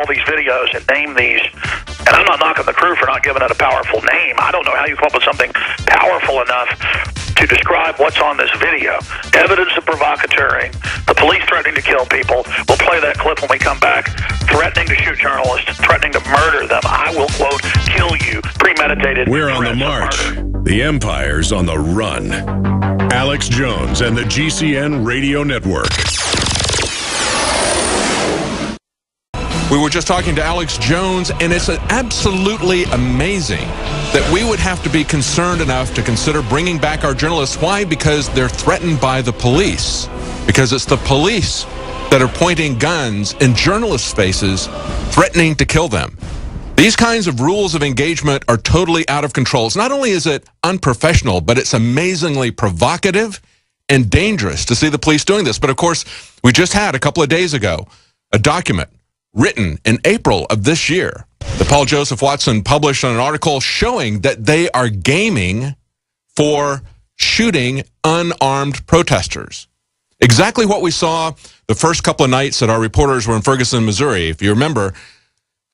these videos and name these, and I'm not knocking the crew for not giving it a powerful name. I don't know how you come up with something powerful enough to describe what's on this video. Evidence of provocateuring, the police threatening to kill people. We'll play that clip when we come back. Threatening to shoot journalists, threatening to murder them. I will, quote, kill you. Premeditated. We're on the march. The empire's on the run. Alex Jones and the GCN Radio Network. We were just talking to Alex Jones, and it's absolutely amazing that we would have to be concerned enough to consider bringing back our journalists. Why? Because they're threatened by the police. Because it's the police that are pointing guns in journalists' faces, threatening to kill them. These kinds of rules of engagement are totally out of control. Not only is it unprofessional, but it's amazingly provocative and dangerous to see the police doing this. But of course, we just had a couple of days ago a document written in April of this year that Paul Joseph Watson published on an article showing that they are gaming for shooting unarmed protesters. Exactly what we saw the first couple of nights that our reporters were in Ferguson, Missouri. If you remember,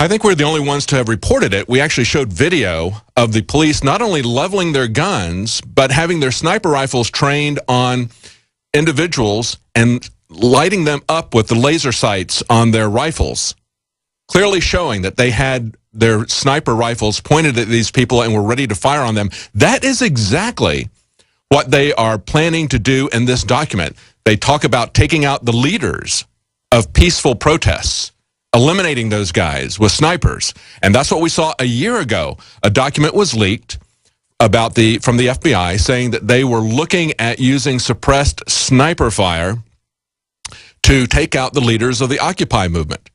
I think we're the only ones to have reported it. We actually showed video of the police not only leveling their guns, but having their sniper rifles trained on individuals and lighting them up with the laser sights on their rifles, clearly showing that they had their sniper rifles pointed at these people and were ready to fire on them. That is exactly what they are planning to do in this document. They talk about taking out the leaders of peaceful protests, eliminating those guys with snipers. And that's what we saw a year ago. A document was leaked about from the FBI saying that they were looking at using suppressed sniper fire to take out the leaders of the Occupy movement.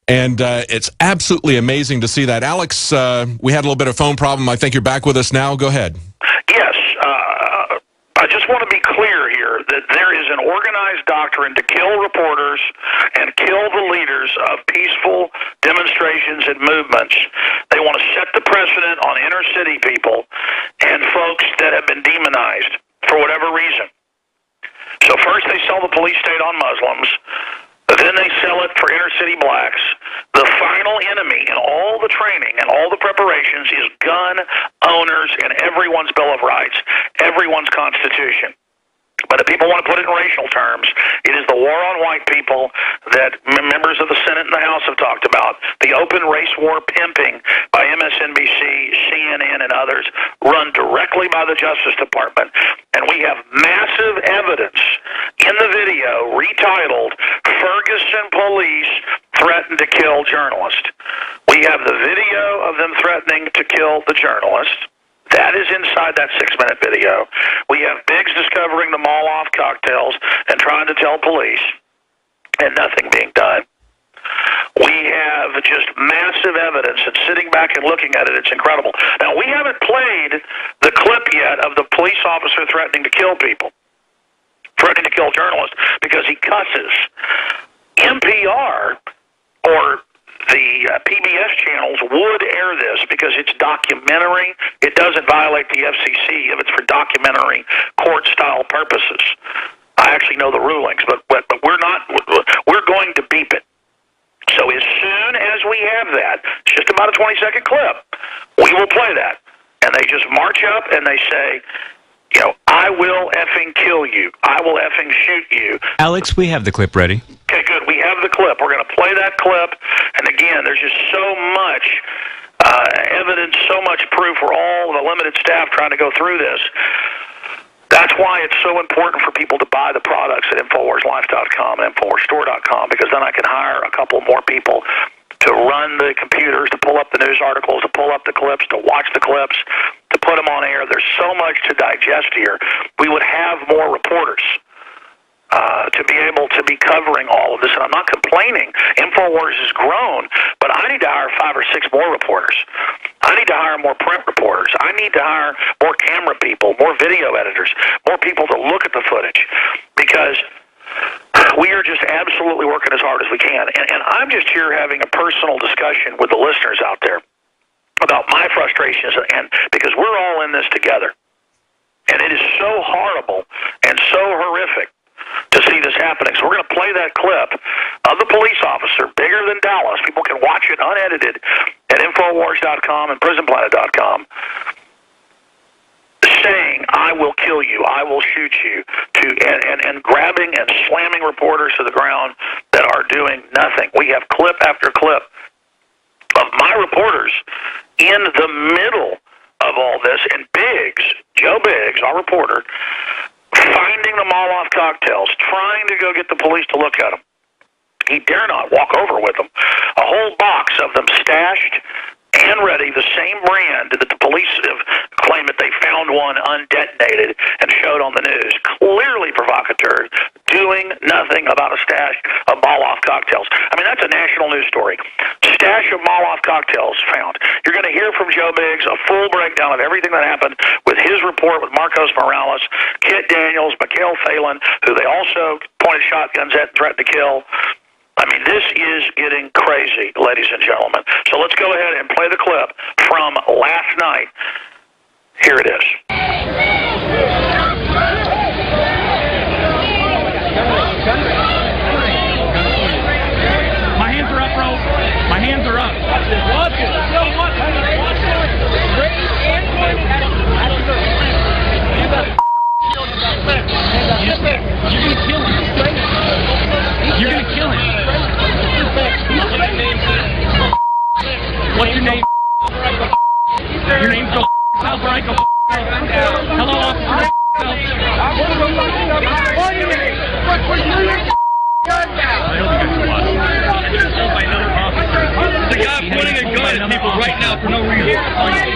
And it's absolutely amazing to see that. Alex, we had a little bit of phone problem. I think you're back with us now. Go ahead. Yes. I just want to be clear here that there is an organized doctrine to kill reporters and kill the leaders of peaceful demonstrations and movements. They want to set the precedent on inner city people and folks that have been demonized for whatever reason. So first they sell the police state on Muslims, then they sell it for inner city blacks. The final enemy in all the training and all the preparations is gun owners and everyone's Bill of Rights, everyone's Constitution. But if people want to put it in racial terms, it is the war on white people that members of the Senate and the House have talked about, the open race war pimping by MSNBC, CNN, and others, run directly by the Justice Department. And we have massive evidence in the video retitled, Ferguson Police Threatened to Kill Journalist. We have the video of them threatening to kill the journalist. That is inside that 6-minute video. We have Biggs discovering the Molotov cocktails and trying to tell police, and nothing being done. We have just massive evidence, and sitting back and looking at it, it's incredible. Now, we haven't played the clip yet of the police officer threatening to kill people, threatening to kill journalists, because he cusses. NPR or the PBS channels would air this because it's documentary. It doesn't violate the FCC if it's for documentary court-style purposes. I actually know the rulings, but we're not. We're going to beep it. So as soon as we have that, it's just about a 20-second clip, we will play that. And they just march up and they say, you know, I will effing kill you. I will effing shoot you. Alex, we have the clip ready. Okay, good. We have the clip. We're going to play that clip. And again, there's just so much evidence, so much proof. We're all the limited staff trying to go through this. That's why it's so important for people to buy the products at InfoWarsLife.com and InfoWarsStore.com, because then I can hire a couple more people to run the computers, to pull up the news articles, to pull up the clips, to watch the clips, to put them on air. There's so much to digest here. We would have more reporters to be able to be covering all of this. And I'm not complaining. InfoWars has grown, but I need to hire 5 or 6 more reporters. I need to hire more print reporters. I need to hire more camera people, more video editors, more people to look at the footage, because we are just absolutely working as hard as we can. And I'm just here having a personal discussion with the listeners out there about my frustrations, and because we're all in this together. And it is so horrible and so horrific to see this happening. So we're going to play that clip of the police officer, bigger than Dallas. People can watch it unedited at Infowars.com and PrisonPlanet.com, saying, "I will kill you, I will shoot you," and grabbing and slamming reporters to the ground that are doing nothing. We have clip after clip of my reporters in the middle of all this, and Biggs, Joe Biggs, our reporter, finding the Molotov cocktails, trying to go get the police to look at them. He dare not walk over with them. A whole box of them stashed and ready, the same brand that the police have claimed that they found one undetonated and showed on the news. Clearly provocateur, doing nothing about a stash of Molotov cocktails. I mean, that's a national news story. Stash of Molotov cocktails found. You're going to hear from Joe Biggs a full breakdown of everything that happened with his report with Marcos Morales, Kit Daniels, Mikhail Phelan, who they also pointed shotguns at and threatened to kill. I mean, this is getting crazy, ladies and gentlemen. So let's go ahead and play the clip from last night. Here it is. My hands are up, bro. My hands are up. Watch it. Yo, watch it. Watch it. Raise and point at the You're going to kill him. You're going to kill him. What's your name? Your name's Joe. Hello, officer. The guy pointing a gun at people right now for no reason.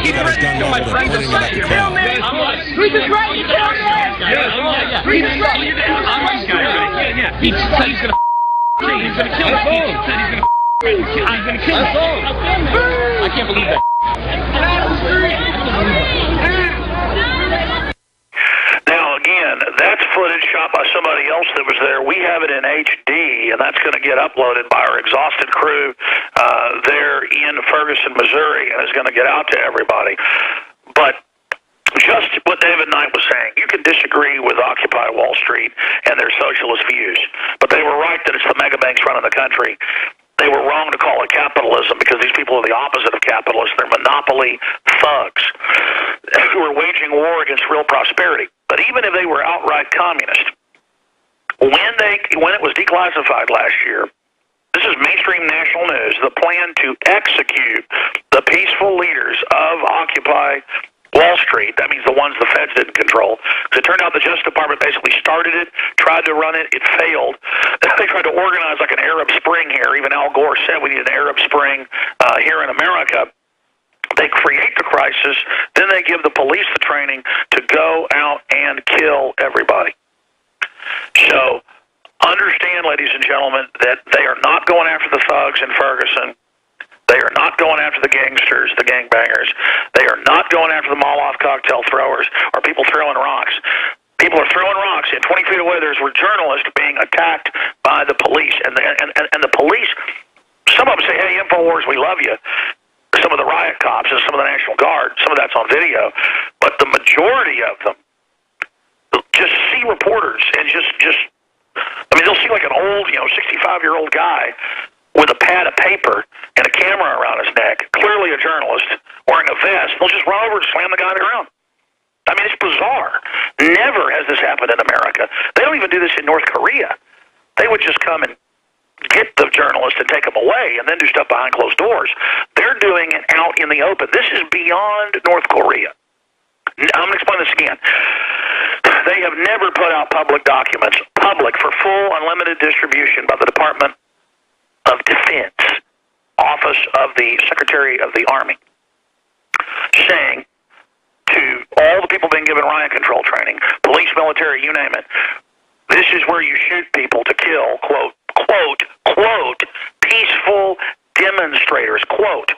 He's threatening to kill my friends. Who's just threatening to kill me? Yeah. He's threatening to kill me. Yeah. He's gonna he's gonna kill me. He said he's gonna kill me. I can't believe that. Now, again, that's footage shot by somebody else that was there. We have it in HD, and that's going to get uploaded by our exhausted crew there in Ferguson, Missouri, and is going to get out to everybody. But just what David Knight was saying, you can disagree with Occupy Wall Street and their socialist views, but they were right that it's the mega banks running the country. They were wrong to call it capitalism because these people are the opposite of capitalists. They're monopoly thugs who are waging war against real prosperity. But even if they were outright communist, when it was declassified last year, this is mainstream national news, the plan to execute the peaceful leaders of Occupy Wall Street, that means the ones the feds didn't control. Because it turned out the Justice Department basically started it, tried to run it, it failed. They tried to organize like an Arab Spring here. Even Al Gore said we need an Arab Spring here in America. They create the crisis, then they give the police the training to go out and kill everybody. So understand, ladies and gentlemen, that they are not going after the thugs in Ferguson. They are not going after the gangsters, the gangbangers. They are not going after the Molotov cocktail throwers or people throwing rocks. People are throwing rocks, and 20 feet away there's a journalist being attacked by the police. And the police, some of them say, hey, InfoWars, we love you. Some of the riot cops and some of the National Guard, some of that's on video. But the majority of them just see reporters and they'll see like an old, 65-year-old guy with a pad of paper and a camera around his neck, clearly a journalist, wearing a vest. They'll just run over and slam the guy to the ground. I mean, it's bizarre. Never has this happened in America. They don't even do this in North Korea. They would just come and get the journalist and take them away and then do stuff behind closed doors. They're doing it out in the open. This is beyond North Korea. I'm going to explain this again. They have never put out public documents, public for full unlimited distribution by the Department of Defense, Office of the Secretary of the Army, saying to all the people being given riot control training, police, military, you name it, this is where you shoot people to kill, quote, peaceful demonstrators, quote.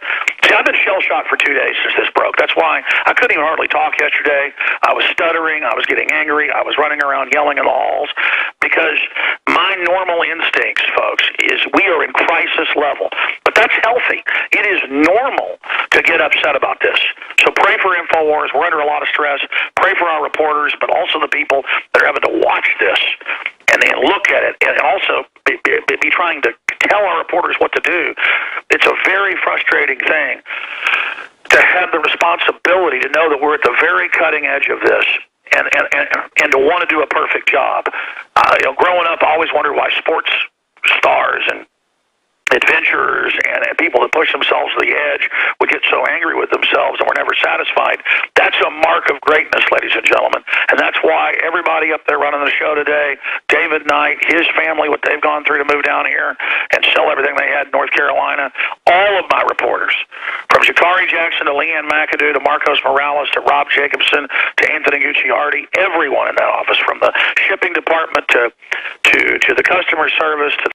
See, I've been shell-shocked for 2 days since this broke. That's why I couldn't even hardly talk yesterday. I was stuttering. I was getting angry. I was running around yelling in the halls because my normal instincts, folks, is we are in crisis level. But That's healthy. It is normal to get upset about this. So pray for InfoWars. We're under a lot of stress. Pray for our reporters, but also the people that are having to watch this and then look at it and also be trying to tell our reporters what to do. It's a very frustrating thing to have the responsibility to know that we're at the very cutting edge of this and to want to do a perfect job. Growing up, I always wondered why sports stars and adventurers and people that push themselves to the edge would get so angry with themselves and were never satisfied. That's a mark of greatness, ladies and gentlemen. And that's why everybody up there running the show today, David Knight, his family, what they've gone through to move down here and sell everything they had in North Carolina, all of my reporters, from Sha'Carri Jackson to Leanne McAdoo to Marcos Morales to Rob Jacobson to Anthony Gucciardi, everyone in that office, from the shipping department to the customer service to